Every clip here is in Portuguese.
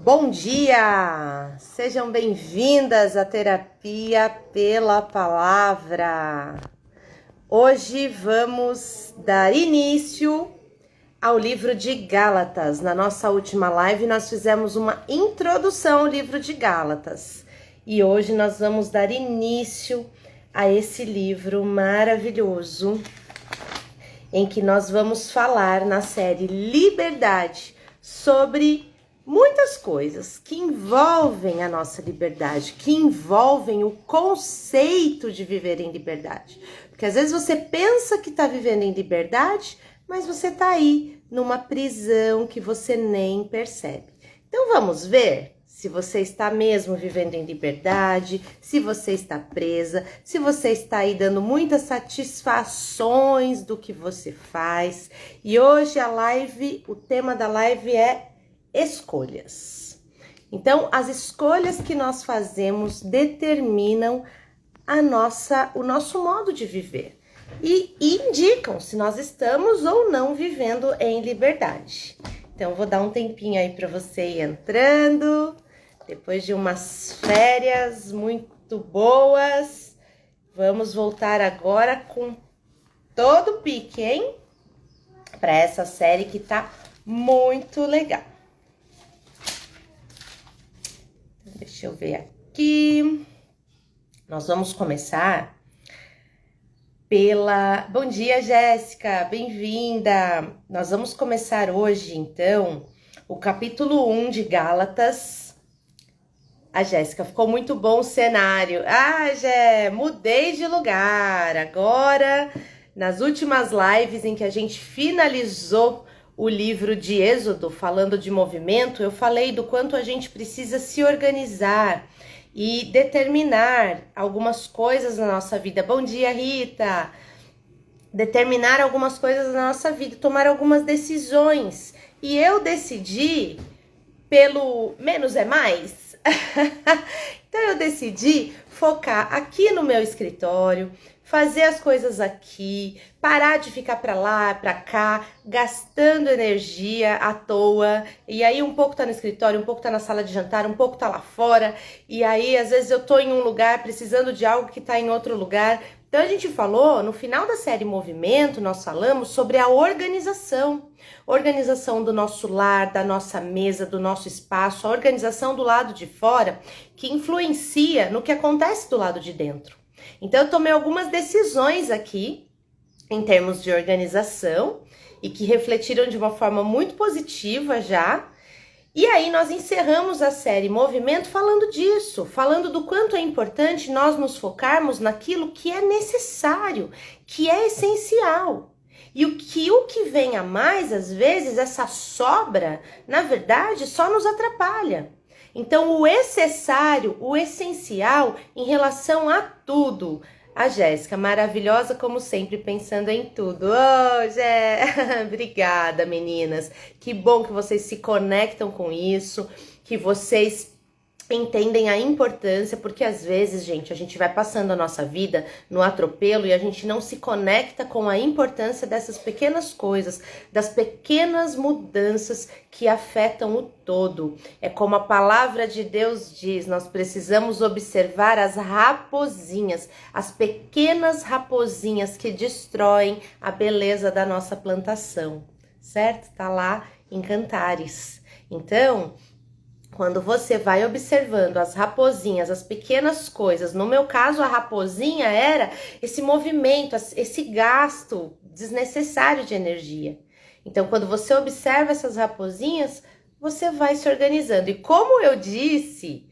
Bom dia! Sejam bem-vindas à Terapia pela Palavra. Hoje vamos dar início ao livro de Gálatas. Na nossa última live nós fizemos uma introdução ao livro de Gálatas. E hoje nós vamos dar início a esse livro maravilhoso em que nós vamos falar na série Liberdade sobre muitas coisas que envolvem a nossa liberdade, que envolvem o conceito de viver em liberdade. Porque às vezes você pensa que está vivendo em liberdade, mas você está aí numa prisão que você nem percebe. Então vamos ver se você está mesmo vivendo em liberdade, se você está presa, se você está aí dando muitas satisfações do que você faz. E hoje o tema da live é escolhas. Então, as escolhas que nós fazemos determinam o nosso modo de viver e indicam se nós estamos ou não vivendo em liberdade. Então, vou dar um tempinho aí para você ir entrando. Depois de umas férias muito boas, vamos voltar agora com todo o pique, hein? Para essa série que tá muito legal. Deixa eu ver aqui. Nós vamos começar Bom dia, Jéssica, bem-vinda! Nós vamos começar hoje, então, o capítulo 1 de Gálatas. A Jéssica, ficou muito bom o cenário. Ah, Jé, mudei de lugar. Agora, nas últimas lives em que a gente finalizou o livro de Êxodo, falando de movimento, eu falei do quanto a gente precisa se organizar e determinar algumas coisas na nossa vida. Bom dia, Rita! Determinar algumas coisas na nossa vida, tomar algumas decisões. E eu decidi pelo menos é mais. Então eu decidi focar aqui no meu escritório, fazer as coisas aqui, parar de ficar para lá, para cá, gastando energia à toa. E aí um pouco tá no escritório, um pouco tá na sala de jantar, um pouco tá lá fora. E aí às vezes eu tô em um lugar precisando de algo que tá em outro lugar. Então a gente falou, no final da série Movimento, nós falamos sobre a organização. Organização do nosso lar, da nossa mesa, do nosso espaço, a organização do lado de fora que influencia no que acontece do lado de dentro. Então eu tomei algumas decisões aqui em termos de organização e que refletiram de uma forma muito positiva já. E aí nós encerramos a série Movimento falando disso, falando do quanto é importante nós nos focarmos naquilo que é necessário, que é essencial. E o que vem a mais, às vezes, essa sobra, na verdade, só nos atrapalha. Então, o necessário, o essencial em relação a tudo. A Jéssica, maravilhosa como sempre, pensando em tudo. Oh, Jé! Obrigada, meninas. Que bom que vocês se conectam com isso, que vocês entendem a importância, porque às vezes, gente, a gente vai passando a nossa vida no atropelo e a gente não se conecta com a importância dessas pequenas coisas, das pequenas mudanças que afetam o todo. É como a palavra de Deus diz, nós precisamos observar as raposinhas, as pequenas raposinhas que destroem a beleza da nossa plantação, certo? Tá lá em Cantares. Então, quando você vai observando as raposinhas, as pequenas coisas, no meu caso a raposinha era esse movimento, esse gasto desnecessário de energia. Então quando você observa essas raposinhas, você vai se organizando. E como eu disse,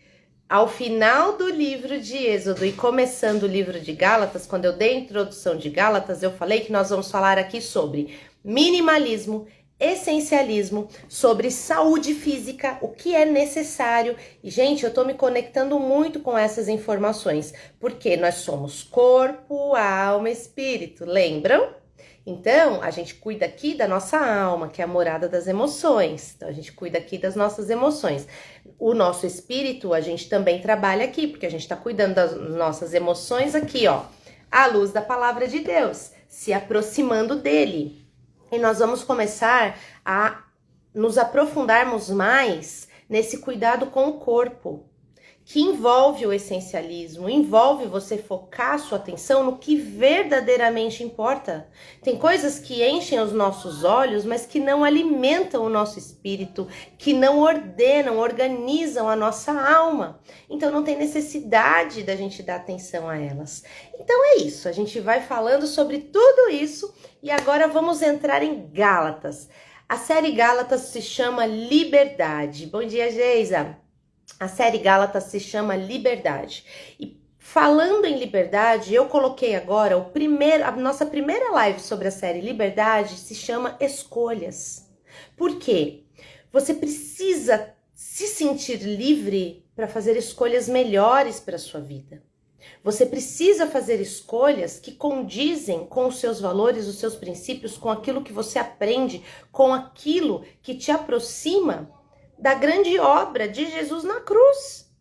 ao final do livro de Êxodo e começando o livro de Gálatas, quando eu dei a introdução de Gálatas, eu falei que nós vamos falar aqui sobre minimalismo, essencialismo, sobre saúde física, o que é necessário. E, gente, eu tô me conectando muito com essas informações, porque nós somos corpo, alma, espírito, lembram? Então, a gente cuida aqui da nossa alma, que é a morada das emoções. Então, a gente cuida aqui das nossas emoções. O nosso espírito, a gente também trabalha aqui, porque a gente tá cuidando das nossas emoções aqui, ó, à luz da palavra de Deus, se aproximando dele. E nós vamos começar a nos aprofundarmos mais nesse cuidado com o corpo, que envolve o essencialismo, envolve você focar sua atenção no que verdadeiramente importa. Tem coisas que enchem os nossos olhos, mas que não alimentam o nosso espírito, que não ordenam, organizam a nossa alma. Então não tem necessidade da gente dar atenção a elas. Então é isso, a gente vai falando sobre tudo isso e agora vamos entrar em Gálatas. A série Gálatas se chama Liberdade. Bom dia, Geisa! A série Gálatas se chama Liberdade. E falando em liberdade, eu coloquei agora a nossa primeira live sobre a série Liberdade se chama Escolhas. Por quê? Você precisa se sentir livre para fazer escolhas melhores para a sua vida. Você precisa fazer escolhas que condizem com os seus valores, os seus princípios, com aquilo que você aprende, com aquilo que te aproxima da grande obra de Jesus na cruz.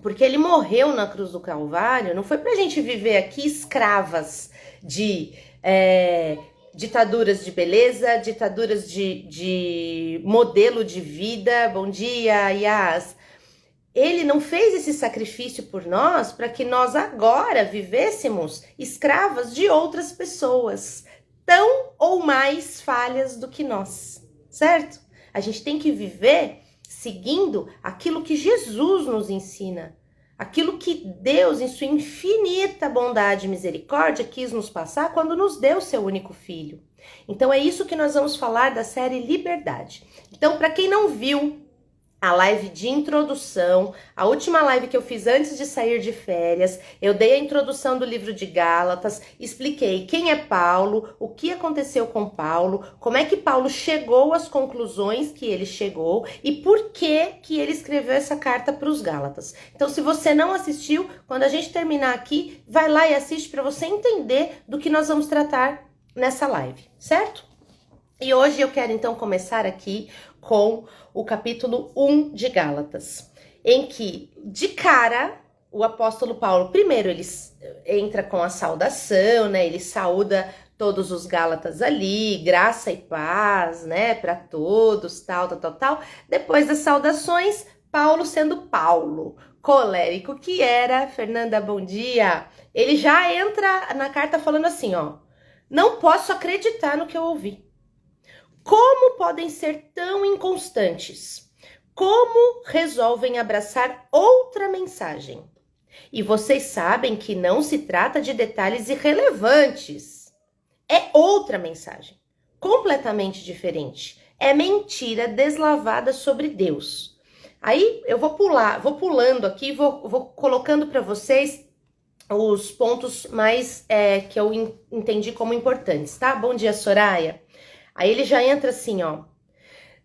Porque ele morreu na cruz do Calvário, não foi pra gente viver aqui escravas de ditaduras de beleza, ditaduras de modelo de vida. Bom dia, Yas. Ele não fez esse sacrifício por nós para que nós agora vivêssemos escravas de outras pessoas, tão ou mais falhas do que nós, certo? A gente tem que viver seguindo aquilo que Jesus nos ensina, aquilo que Deus, em sua infinita bondade e misericórdia, quis nos passar quando nos deu seu único filho. Então é isso que nós vamos falar da série Liberdade. Então, para quem não viu a live de introdução, a última live que eu fiz antes de sair de férias, eu dei a introdução do livro de Gálatas, expliquei quem é Paulo, o que aconteceu com Paulo, como é que Paulo chegou às conclusões que ele chegou e por que ele escreveu essa carta para os Gálatas. Então, se você não assistiu, quando a gente terminar aqui, vai lá e assiste para você entender do que nós vamos tratar nessa live, certo? E hoje eu quero então começar aqui com o capítulo 1 de Gálatas, em que, de cara, o apóstolo Paulo, primeiro ele entra com a saudação, né? Ele saúda todos os Gálatas ali, graça e paz, né? Para todos, tal. Depois das saudações, Paulo sendo Paulo, colérico que era, Fernanda, bom dia, ele já entra na carta falando assim, ó, não posso acreditar no que eu ouvi. Como podem ser tão inconstantes? Como resolvem abraçar outra mensagem? E vocês sabem que não se trata de detalhes irrelevantes. É outra mensagem, completamente diferente. É mentira deslavada sobre Deus. Aí eu vou pulando aqui, vou colocando para vocês os pontos mais que eu entendi como importantes, tá? Bom dia, Soraya. Aí ele já entra assim, ó.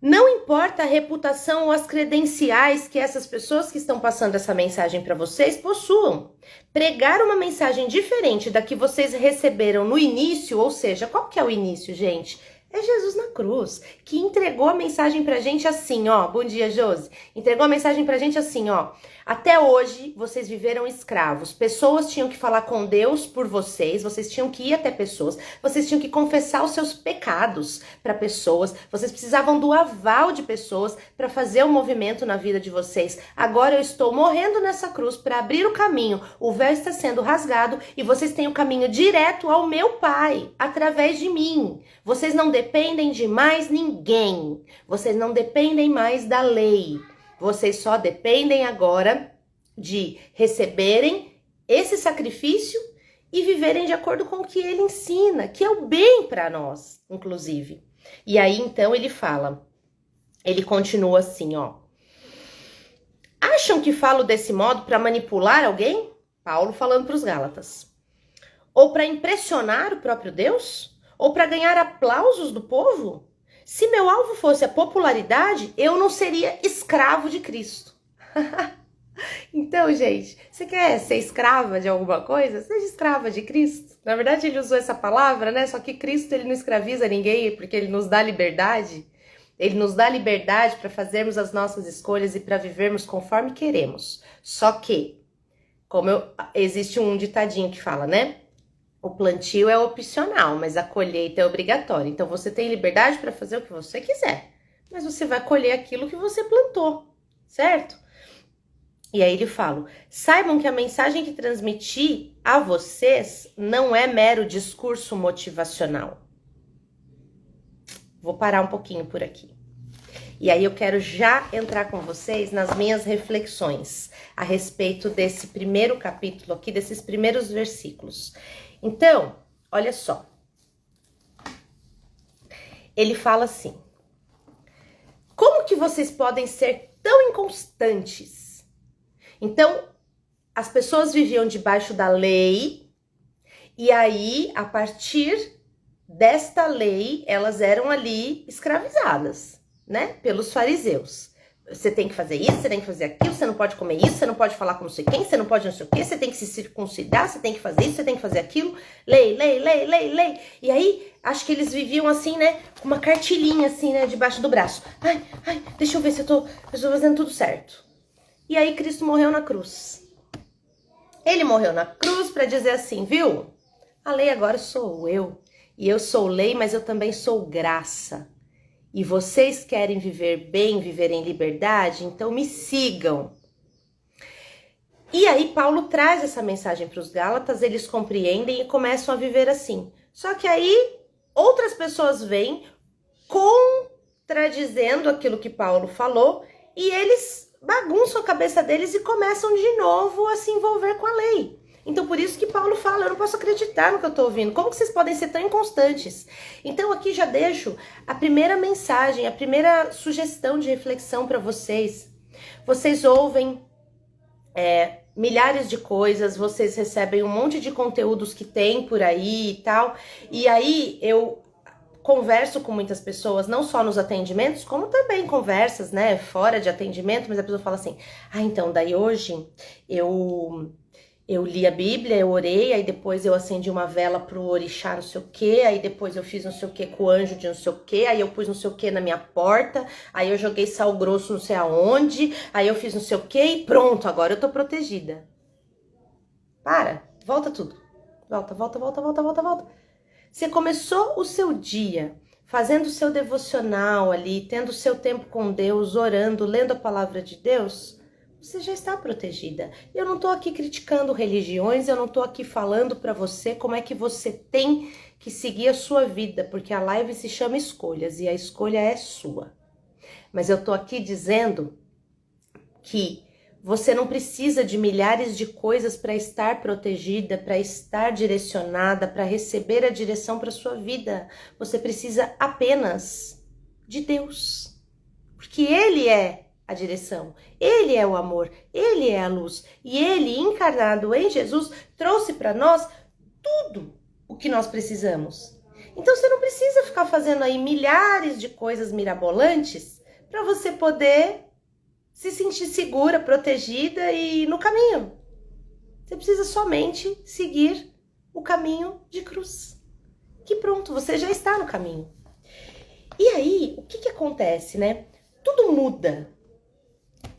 Não importa a reputação ou as credenciais que essas pessoas que estão passando essa mensagem para vocês possuam. Pregar uma mensagem diferente da que vocês receberam no início, ou seja, qual que é o início, gente? É Jesus na cruz, que entregou a mensagem pra gente assim, ó. Bom dia, Josi. Entregou a mensagem pra gente assim, ó. Até hoje, vocês viveram escravos. Pessoas tinham que falar com Deus por vocês tinham que ir até pessoas, vocês tinham que confessar os seus pecados para pessoas, vocês precisavam do aval de pessoas para fazer o movimento na vida de vocês. Agora eu estou morrendo nessa cruz para abrir o caminho, o véu está sendo rasgado e vocês têm o caminho direto ao meu Pai, através de mim. Vocês não dependem de mais ninguém, vocês não dependem mais da lei. Vocês só dependem agora de receberem esse sacrifício e viverem de acordo com o que ele ensina, que é o bem para nós, inclusive. E aí, então, ele continua assim, ó. Acham que falo desse modo para manipular alguém? Paulo falando para os Gálatas. Ou para impressionar o próprio Deus? Ou para ganhar aplausos do povo? Se meu alvo fosse a popularidade, eu não seria escravo de Cristo. Então, gente, você quer ser escrava de alguma coisa? Seja escrava de Cristo. Na verdade, ele usou essa palavra, né? Só que Cristo, ele não escraviza ninguém, porque ele nos dá liberdade. Ele nos dá liberdade para fazermos as nossas escolhas e para vivermos conforme queremos. Só que, existe um ditadinho que fala, né? O plantio é opcional, mas a colheita é obrigatória. Então, você tem liberdade para fazer o que você quiser. Mas você vai colher aquilo que você plantou. certo? E aí ele fala: saibam que a mensagem que transmiti a vocês não é mero discurso motivacional. Vou parar um pouquinho por aqui. E aí eu quero já entrar com vocês nas minhas reflexões a respeito desse primeiro capítulo aqui, desses primeiros versículos. Então, olha só. Ele fala assim: como que vocês podem ser tão inconstantes? Então, as pessoas viviam debaixo da lei, e aí, a partir desta lei, elas eram ali escravizadas, né? Pelos fariseus. Você tem que fazer isso, você tem que fazer aquilo, você não pode comer isso, você não pode falar com não sei quem, você não pode não sei o quê, você tem que se circuncidar, você tem que fazer isso, você tem que fazer aquilo. Lei, lei, lei, lei, lei. E aí, acho que eles viviam assim, né? Com uma cartilinha assim, né? Debaixo do braço. Ai, deixa eu ver se eu tô fazendo tudo certo. E aí Cristo morreu na cruz. Ele morreu na cruz para dizer assim, viu? A lei agora sou eu. E eu sou lei, mas eu também sou graça. E vocês querem viver bem, viver em liberdade? Então me sigam. E aí Paulo traz essa mensagem para os Gálatas, eles compreendem e começam a viver assim. Só que aí outras pessoas vêm contradizendo aquilo que Paulo falou e eles bagunçam a cabeça deles e começam de novo a se envolver com a lei. Então, por isso que Paulo fala, eu não posso acreditar no que eu tô ouvindo. Como que vocês podem ser tão inconstantes? Então, aqui já deixo a primeira mensagem, a primeira sugestão de reflexão para vocês. Vocês ouvem milhares de coisas, vocês recebem um monte de conteúdos que tem por aí e tal. E aí, eu converso com muitas pessoas, não só nos atendimentos, como também conversas, né, fora de atendimento, mas a pessoa fala assim, então, daí hoje eu li a Bíblia, eu orei, aí depois eu acendi uma vela pro orixá não sei o que, aí depois eu fiz não sei o que com o anjo de não sei o que, aí eu pus não sei o que na minha porta, aí eu joguei sal grosso não sei aonde, aí eu fiz não sei o que e pronto, agora eu tô protegida. Para, volta tudo. Volta. Você começou o seu dia fazendo o seu devocional ali, tendo o seu tempo com Deus, orando, lendo a palavra de Deus, você já está protegida. Eu não estou aqui criticando religiões, eu não estou aqui falando para você como é que você tem que seguir a sua vida, porque a live se chama Escolhas e a escolha é sua. Mas eu estou aqui dizendo que você não precisa de milhares de coisas para estar protegida, para estar direcionada, para receber a direção para sua vida. Você precisa apenas de Deus. Porque Ele é a direção, Ele é o amor, Ele é a luz. E Ele, encarnado em Jesus, trouxe para nós tudo o que nós precisamos. Então você não precisa ficar fazendo aí milhares de coisas mirabolantes para você poder se sentir segura, protegida e no caminho. Você precisa somente seguir o caminho de cruz. Que pronto, você já está no caminho. E aí, o que acontece, né? Tudo muda.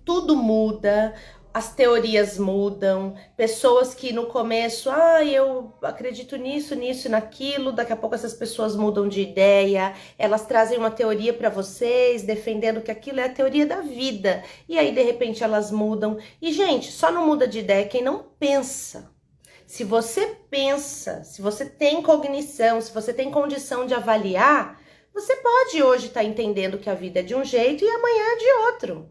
Tudo muda. As teorias mudam, pessoas que no começo, eu acredito nisso e naquilo, daqui a pouco essas pessoas mudam de ideia, elas trazem uma teoria para vocês, defendendo que aquilo é a teoria da vida, e aí de repente elas mudam. E gente, só não muda de ideia quem não pensa. Se você pensa, se você tem cognição, se você tem condição de avaliar, você pode hoje estar entendendo que a vida é de um jeito e amanhã de outro.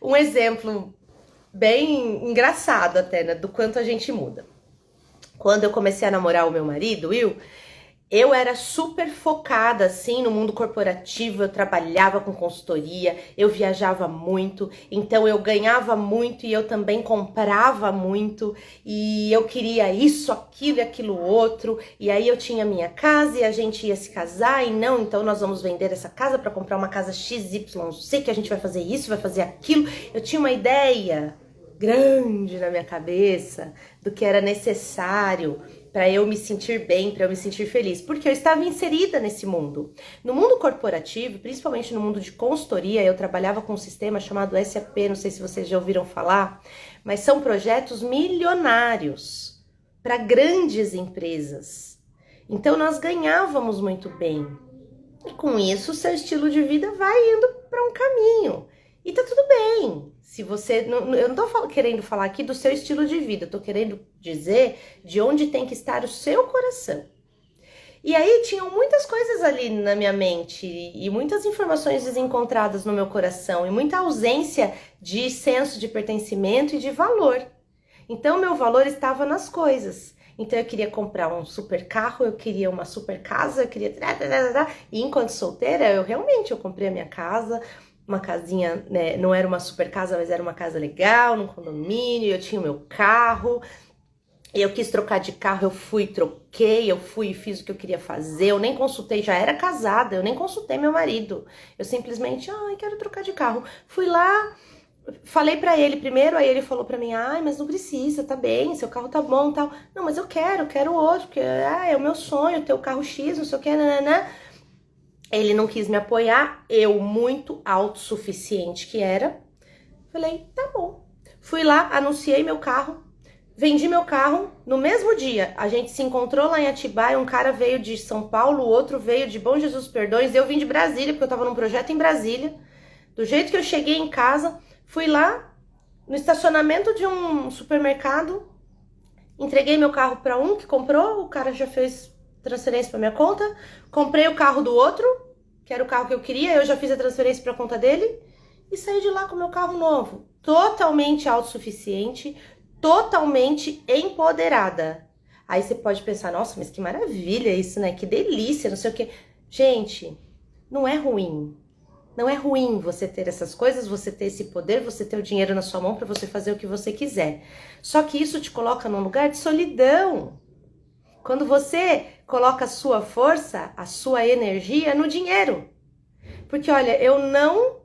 Um exemplo bem engraçado até, né, do quanto a gente muda. Quando eu comecei a namorar o meu marido, Will, eu era super focada, assim, no mundo corporativo, eu trabalhava com consultoria, eu viajava muito, então eu ganhava muito e eu também comprava muito, e eu queria isso, aquilo e aquilo outro, e aí eu tinha minha casa e a gente ia se casar, e não, então nós vamos vender essa casa para comprar uma casa XYZ, que a gente vai fazer isso, vai fazer aquilo. Eu tinha uma ideia grande na minha cabeça do que era necessário para eu me sentir bem, para eu me sentir feliz, porque eu estava inserida nesse mundo. No mundo corporativo, principalmente no mundo de consultoria, eu trabalhava com um sistema chamado SAP, não sei se vocês já ouviram falar, mas são projetos milionários para grandes empresas. Então nós ganhávamos muito bem. E com isso, seu estilo de vida vai indo para um caminho. E tá tudo bem. Se você, eu não tô querendo falar aqui do seu estilo de vida, eu tô querendo dizer de onde tem que estar o seu coração. E aí tinham muitas coisas ali na minha mente e muitas informações desencontradas no meu coração e muita ausência de senso de pertencimento e de valor. Então meu valor estava nas coisas. Então eu queria comprar um super carro, eu queria uma super casa, eu queria... E enquanto solteira, eu comprei a minha casa, uma casinha, né, não era uma super casa, mas era uma casa legal, num condomínio, eu tinha o meu carro... Eu quis trocar de carro, eu fui, troquei, eu fui e fiz o que eu queria fazer, eu nem consultei, já era casada, eu nem consultei meu marido. Eu simplesmente, quero trocar de carro. Fui lá, falei pra ele primeiro, aí ele falou pra mim, mas não precisa, tá bem, seu carro tá bom e tal. Não, mas eu quero outro, porque é o meu sonho, ter o carro X, não sei o que, nananã. Ele não quis me apoiar, eu muito autossuficiente que era. Falei, tá bom. Fui lá, anunciei meu carro. Vendi meu carro, no mesmo dia, a gente se encontrou lá em Atibaia, um cara veio de São Paulo, o outro veio de Bom Jesus Perdões, eu vim de Brasília, porque eu tava num projeto em Brasília. Do jeito que eu cheguei em casa, fui lá no estacionamento de um supermercado, entreguei meu carro para um que comprou, o cara já fez transferência para minha conta, comprei o carro do outro, que era o carro que eu queria, eu já fiz a transferência para a conta dele, e saí de lá com o meu carro novo, totalmente autossuficiente, totalmente empoderada. Aí você pode pensar, nossa, mas que maravilha isso, né? Que delícia, não sei o quê. Gente, não é ruim. Não é ruim você ter essas coisas, você ter esse poder, você ter o dinheiro na sua mão para você fazer o que você quiser. Só que isso te coloca num lugar de solidão. Quando você coloca a sua força, a sua energia no dinheiro. Porque, olha, eu não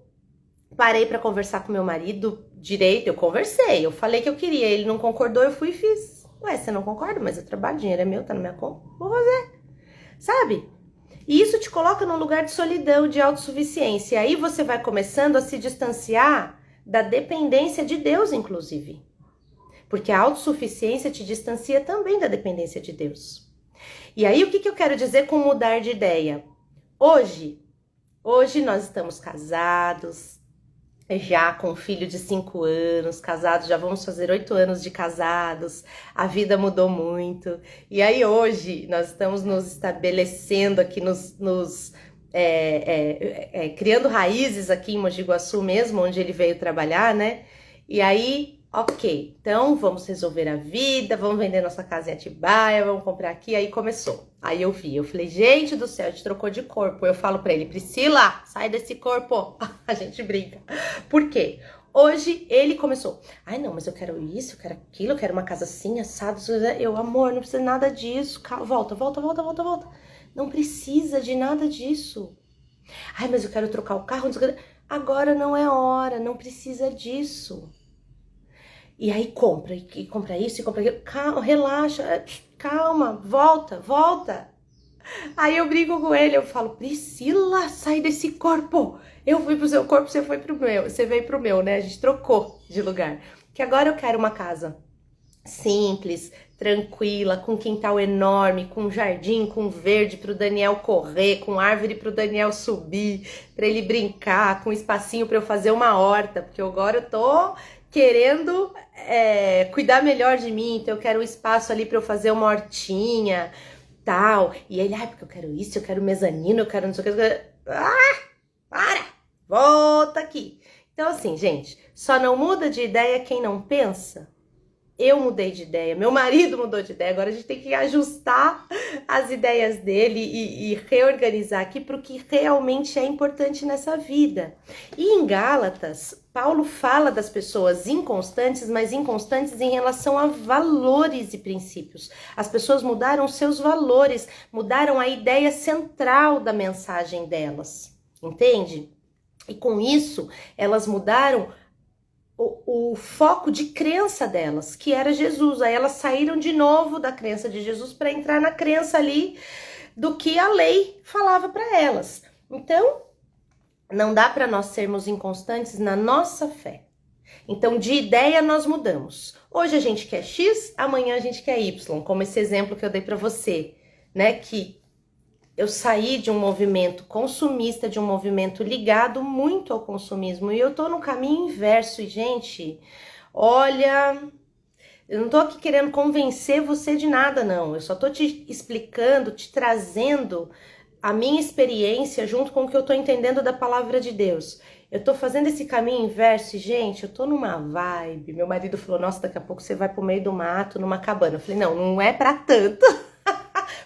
parei para conversar com meu marido direito, eu conversei, eu falei que eu queria, ele não concordou, eu fui e fiz. Ué, você não concorda? Mas eu trabalho, dinheiro é meu, tá na minha conta, vou fazer. Sabe? E isso te coloca num lugar de solidão, de autossuficiência. E aí você vai começando a se distanciar da dependência de Deus, inclusive. Porque a autossuficiência te distancia também da dependência de Deus. E aí o que eu quero dizer com mudar de ideia? Hoje nós estamos casados, já com um filho de 5 anos, casados, já vamos fazer 8 anos de casados, a vida mudou muito. E aí hoje nós estamos nos estabelecendo aqui, criando raízes aqui em Mogi Guaçu mesmo, onde ele veio trabalhar, né? E aí, ok, então vamos resolver a vida, vamos vender nossa casa em Atibaia, vamos comprar aqui, aí começou. Aí eu falei, gente do céu, a gente trocou de corpo. Eu falo pra ele, Priscila, sai desse corpo. A gente brinca. Por quê? Hoje ele começou, não, mas eu quero isso, eu quero aquilo, eu quero uma casa assim, assado. Eu, amor, não precisa de nada disso. Volta. Não precisa de nada disso. Mas eu quero trocar o carro. Agora não é hora, não precisa disso. E aí compra isso, e compra aquilo. Calma, relaxa, calma, volta. Aí eu brigo com ele, eu falo, Priscila, sai desse corpo. Eu fui pro seu corpo, você foi pro meu, você veio pro meu, né? A gente trocou de lugar. Que agora eu quero uma casa simples, tranquila, com quintal enorme, com jardim, com verde pro Daniel correr, com árvore pro Daniel subir, pra ele brincar, com espacinho pra eu fazer uma horta, porque agora eu tô querendo cuidar melhor de mim, então eu quero um espaço ali pra eu fazer uma hortinha, tal. E ele, porque eu quero isso, eu quero mezanino, eu quero não sei o que. Para! Volta aqui. Então assim, gente, só não muda de ideia quem não pensa. Eu mudei de ideia, meu marido mudou de ideia, agora a gente tem que ajustar as ideias dele e reorganizar aqui para o que realmente é importante nessa vida. E em Gálatas, Paulo fala das pessoas inconstantes, mas inconstantes em relação a valores e princípios. As pessoas mudaram seus valores, mudaram a ideia central da mensagem delas, entende? E com isso, elas mudaram o foco de crença delas, que era Jesus. Aí elas saíram de novo da crença de Jesus para entrar na crença ali do que a lei falava para elas. Então, não dá para nós sermos inconstantes na nossa fé. Então, de ideia nós mudamos. Hoje a gente quer X, amanhã a gente quer Y, como esse exemplo que eu dei para você, né? Que eu saí de um movimento consumista, de um movimento ligado muito ao consumismo, e eu tô no caminho inverso. E, gente, olha, eu não tô aqui querendo convencer você de nada, não. Eu só tô te explicando, te trazendo a minha experiência junto com o que eu tô entendendo da palavra de Deus. Eu tô fazendo esse caminho inverso e, gente, eu tô numa vibe. Meu marido falou, nossa, daqui a pouco você vai pro meio do mato, numa cabana. Eu falei, não, não é pra tanto,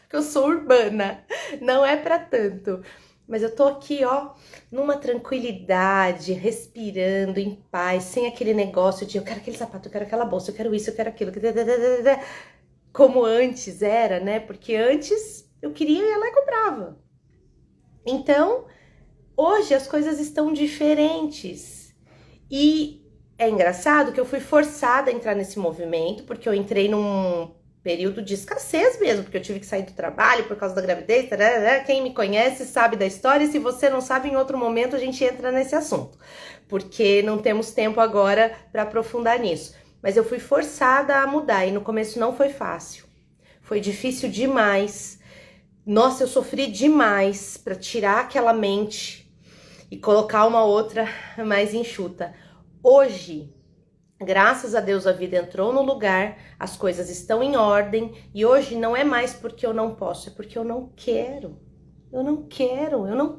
porque eu sou urbana, não é pra tanto. Mas eu tô aqui, ó, numa tranquilidade, respirando em paz, sem aquele negócio de eu quero aquele sapato, eu quero aquela bolsa, eu quero isso, eu quero aquilo. Como antes era, né? Porque antes eu queria ir lá e comprava. Então, hoje as coisas estão diferentes. E é engraçado que eu fui forçada a entrar nesse movimento, porque eu entrei num período de escassez mesmo, porque eu tive que sair do trabalho por causa da gravidez. Quem me conhece sabe da história, e se você não sabe, em outro momento a gente entra nesse assunto, porque não temos tempo agora para aprofundar nisso. Mas eu fui forçada a mudar e no começo não foi fácil. Foi difícil demais. Nossa, eu sofri demais para tirar aquela mente e colocar uma outra mais enxuta. Hoje, graças a Deus, a vida entrou no lugar, as coisas estão em ordem, e hoje não é mais porque eu não posso, é porque eu não quero. Eu não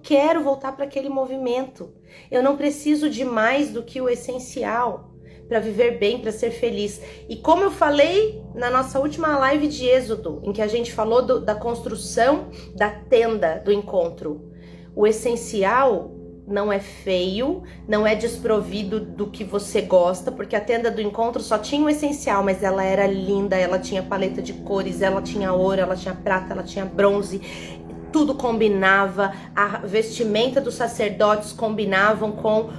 quero voltar para aquele movimento. Eu não preciso de mais do que o essencial para viver bem, para ser feliz. E como eu falei na nossa última live de Êxodo, em que a gente falou da construção da tenda do encontro, o essencial não é feio, não é desprovido do que você gosta, porque a tenda do encontro só tinha o essencial, mas ela era linda, ela tinha paleta de cores, ela tinha ouro, ela tinha prata, ela tinha bronze, tudo combinava, a vestimenta dos sacerdotes combinavam com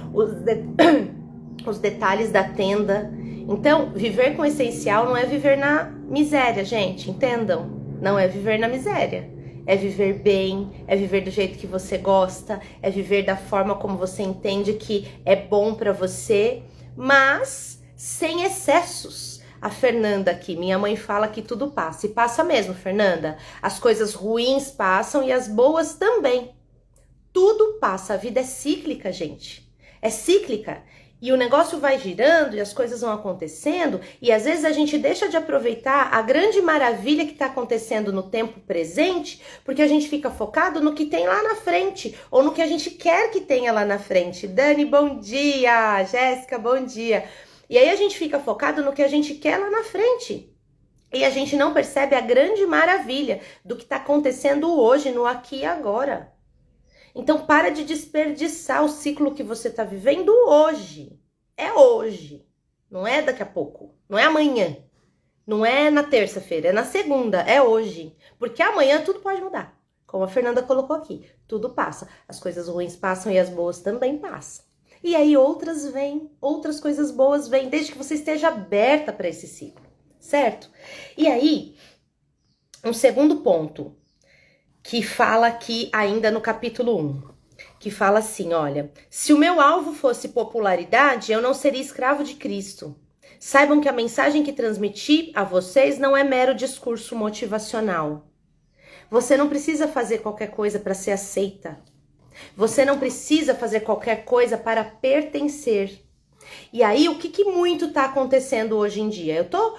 os detalhes da tenda. Então, viver com o essencial não é viver na miséria, gente, entendam? Não é viver na miséria. É viver bem, é viver do jeito que você gosta, é viver da forma como você entende que é bom pra você, mas sem excessos. A Fernanda aqui, minha mãe fala que tudo passa, e passa mesmo, Fernanda. As coisas ruins passam e as boas também. Tudo passa, a vida é cíclica, gente. É cíclica. E o negócio vai girando e as coisas vão acontecendo, e às vezes a gente deixa de aproveitar a grande maravilha que está acontecendo no tempo presente, porque a gente fica focado no que tem lá na frente, ou no que a gente quer que tenha lá na frente. Dani, bom dia! Jéssica, bom dia! E aí a gente fica focado no que a gente quer lá na frente. E a gente não percebe a grande maravilha do que está acontecendo hoje, no aqui e agora. Então, para de desperdiçar o ciclo que você está vivendo hoje. É hoje. Não é daqui a pouco. Não é amanhã. Não é na terça-feira. É na segunda. É hoje. Porque amanhã tudo pode mudar. Como a Fernanda colocou aqui. Tudo passa. As coisas ruins passam e as boas também passam. E aí outras vêm. Outras coisas boas vêm. Desde que você esteja aberta para esse ciclo. Certo? E aí, um segundo ponto, que fala aqui ainda no capítulo 1, que fala assim, olha, se o meu alvo fosse popularidade, eu não seria escravo de Cristo. Saibam que a mensagem que transmiti a vocês não é mero discurso motivacional. Você não precisa fazer qualquer coisa para ser aceita. Você não precisa fazer qualquer coisa para pertencer. E aí, o que muito tá acontecendo hoje em dia? Eu tô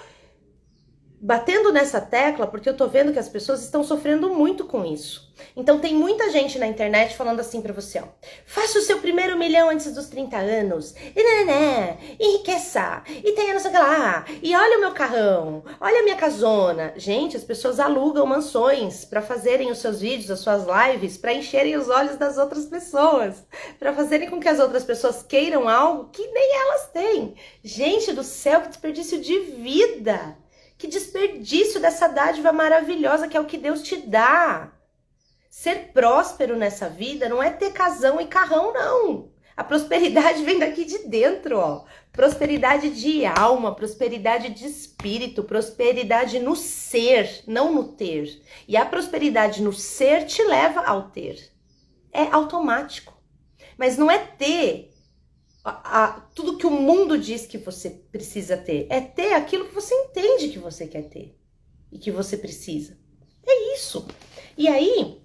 batendo nessa tecla porque eu tô vendo que as pessoas estão sofrendo muito com isso. Então tem muita gente na internet falando assim pra você, ó, faça o seu primeiro 1 milhão antes dos 30 anos, e enriqueça, e tenha não sei o que lá, e olha o meu carrão, olha a minha casona. Gente, as pessoas alugam mansões pra fazerem os seus vídeos, as suas lives, pra encherem os olhos das outras pessoas, pra fazerem com que as outras pessoas queiram algo que nem elas têm. Gente do céu, que desperdício de vida! Que desperdício dessa dádiva maravilhosa que é o que Deus te dá. Ser próspero nessa vida não é ter casão e carrão, não. A prosperidade vem daqui de dentro, ó. Prosperidade de alma, prosperidade de espírito, prosperidade no ser, não no ter. E a prosperidade no ser te leva ao ter. É automático. Mas não é ter tudo que o mundo diz que você precisa ter. É ter aquilo que você entende que você quer ter e que você precisa. É isso. E aí,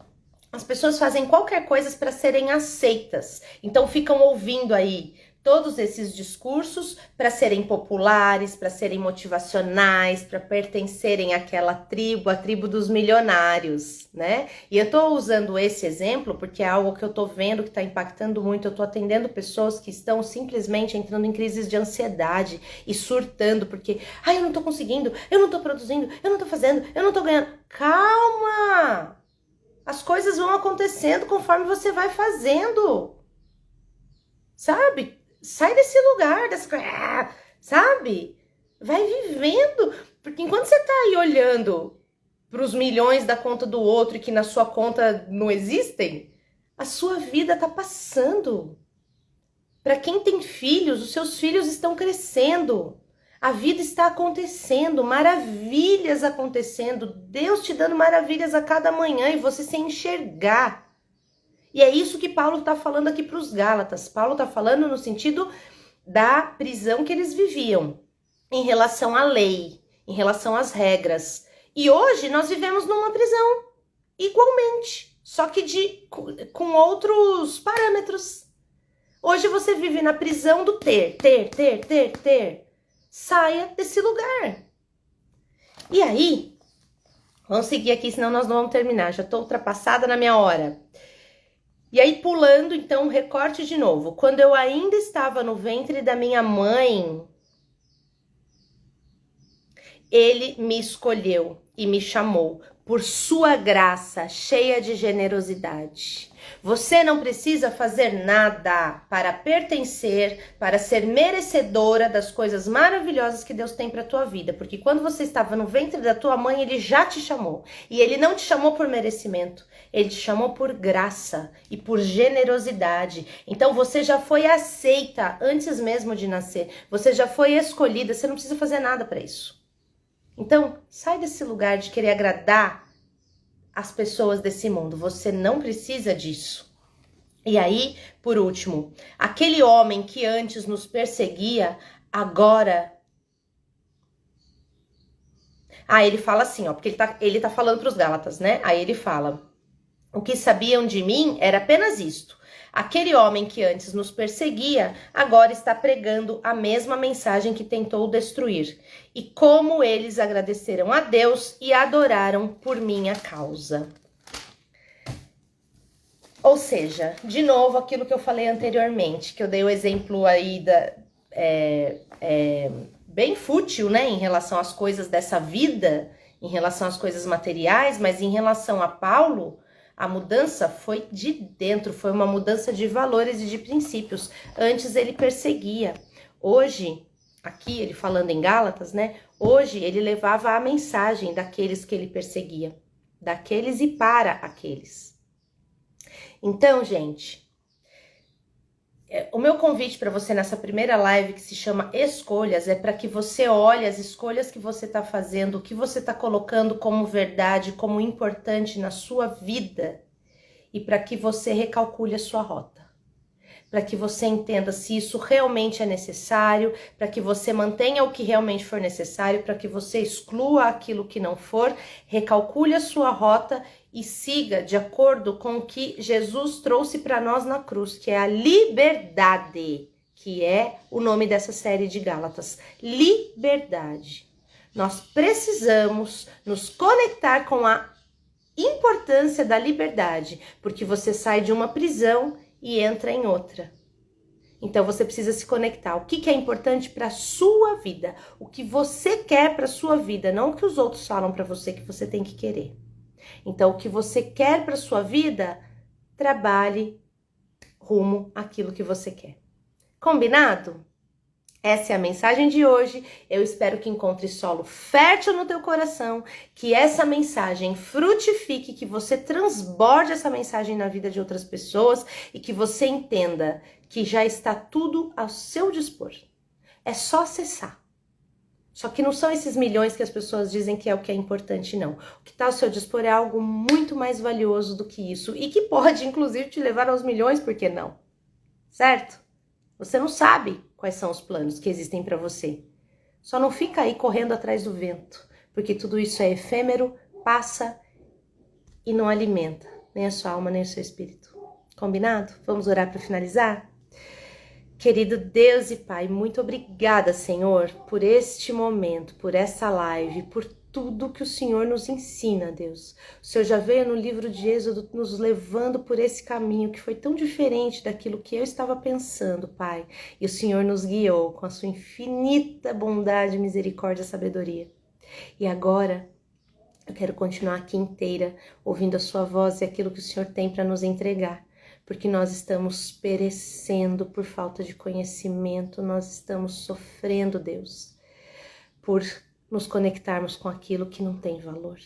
as pessoas fazem qualquer coisa para serem aceitas. Então ficam ouvindo aí todos esses discursos para serem populares, para serem motivacionais, para pertencerem àquela tribo, a tribo dos milionários, né? E eu tô usando esse exemplo porque é algo que eu tô vendo que tá impactando muito. Eu tô atendendo pessoas que estão simplesmente entrando em crises de ansiedade e surtando porque, ai, eu não tô conseguindo, eu não tô produzindo, eu não tô fazendo, eu não tô ganhando. Calma! As coisas vão acontecendo conforme você vai fazendo, sabe? Sai desse lugar, sabe? Vai vivendo, porque enquanto você tá aí olhando para os milhões da conta do outro e que na sua conta não existem, a sua vida tá passando. Para quem tem filhos, os seus filhos estão crescendo. A vida está acontecendo, maravilhas acontecendo, Deus te dando maravilhas a cada manhã e você sem enxergar. E é isso que Paulo está falando aqui para os Gálatas. Paulo está falando no sentido da prisão que eles viviam, em relação à lei, em relação às regras. E hoje nós vivemos numa prisão, igualmente, só que com outros parâmetros. Hoje você vive na prisão do ter. Saia desse lugar. E aí, vamos seguir aqui, senão nós não vamos terminar. Já estou ultrapassada na minha hora. E aí, pulando, então, recorte de novo. Quando eu ainda estava no ventre da minha mãe, ele me escolheu e me chamou por sua graça, cheia de generosidade. Você não precisa fazer nada para pertencer, para ser merecedora das coisas maravilhosas que Deus tem para a tua vida. Porque quando você estava no ventre da tua mãe, Ele já te chamou. E Ele não te chamou por merecimento. Ele te chamou por graça e por generosidade. Então você já foi aceita antes mesmo de nascer. Você já foi escolhida. Você não precisa fazer nada para isso. Então, sai desse lugar de querer agradar as pessoas desse mundo. Você não precisa disso. E aí, por último, aquele homem que antes nos perseguia, agora... ele fala assim, ó, porque ele tá falando para os Gálatas, né? Aí ele fala, o que sabiam de mim era apenas isto. Aquele homem que antes nos perseguia, agora está pregando a mesma mensagem que tentou destruir. E como eles agradeceram a Deus e adoraram por minha causa. Ou seja, de novo, aquilo que eu falei anteriormente, que eu dei o exemplo aí bem fútil, né, em relação às coisas dessa vida, em relação às coisas materiais, mas em relação a Paulo, a mudança foi de dentro, foi uma mudança de valores e de princípios. Antes ele perseguia. Hoje, aqui ele falando em Gálatas, né? Hoje ele levava a mensagem daqueles que ele perseguia. Daqueles e para aqueles. Então, gente, o meu convite para você nessa primeira live que se chama Escolhas é para que você olhe as escolhas que você está fazendo, o que você está colocando como verdade, como importante na sua vida e para que você recalcule a sua rota. Para que você entenda se isso realmente é necessário, para que você mantenha o que realmente for necessário, para que você exclua aquilo que não for, recalcule a sua rota e siga de acordo com o que Jesus trouxe para nós na cruz, que é a liberdade, que é o nome dessa série de Gálatas. Liberdade. Nós precisamos nos conectar com a importância da liberdade, porque você sai de uma prisão e entra em outra. Então você precisa se conectar. O que é importante para a sua vida? O que você quer para a sua vida, não o que os outros falam para você que você tem que querer. Então o que você quer para a sua vida, trabalhe rumo àquilo que você quer. Combinado? Essa é a mensagem de hoje. Eu espero que encontre solo fértil no teu coração, que essa mensagem frutifique, que você transborde essa mensagem na vida de outras pessoas e que você entenda que já está tudo ao seu dispor. É só acessar. Só que não são esses milhões que as pessoas dizem que é o que é importante, não. O que está ao seu dispor é algo muito mais valioso do que isso e que pode, inclusive, te levar aos milhões, por que não? Certo? Você não sabe quais são os planos que existem para você. Só não fica aí correndo atrás do vento, porque tudo isso é efêmero, passa e não alimenta. nem a sua alma, nem o seu espírito. Combinado? Vamos orar para finalizar? Querido Deus e Pai, muito obrigada, Senhor, por este momento, por essa live, por tudo que o Senhor nos ensina, Deus. O Senhor já veio no livro de Êxodo nos levando por esse caminho que foi tão diferente daquilo que eu estava pensando, Pai. E o Senhor nos guiou com a sua infinita bondade, misericórdia e sabedoria. E agora eu quero continuar aqui inteira, ouvindo a sua voz e aquilo que o Senhor tem para nos entregar. Porque nós estamos perecendo por falta de conhecimento, nós estamos sofrendo, Deus, por nos conectarmos com aquilo que não tem valor.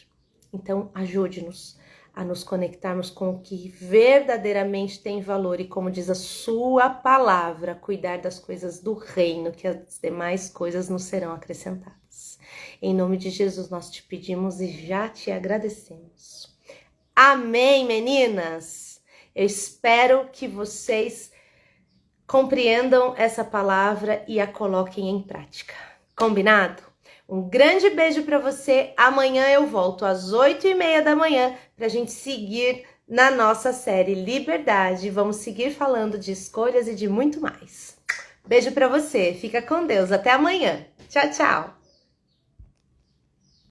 Então, ajude-nos a nos conectarmos com o que verdadeiramente tem valor e, como diz a sua palavra, cuidar das coisas do reino, que as demais coisas nos serão acrescentadas. Em nome de Jesus, nós te pedimos e já te agradecemos. Amém, meninas! Eu espero que vocês compreendam essa palavra e a coloquem em prática. Combinado? Um grande beijo para você. Amanhã eu volto às 8h30 da manhã para a gente seguir na nossa série Liberdade. Vamos seguir falando de escolhas e de muito mais. Beijo para você. Fica com Deus. Até amanhã. Tchau, tchau.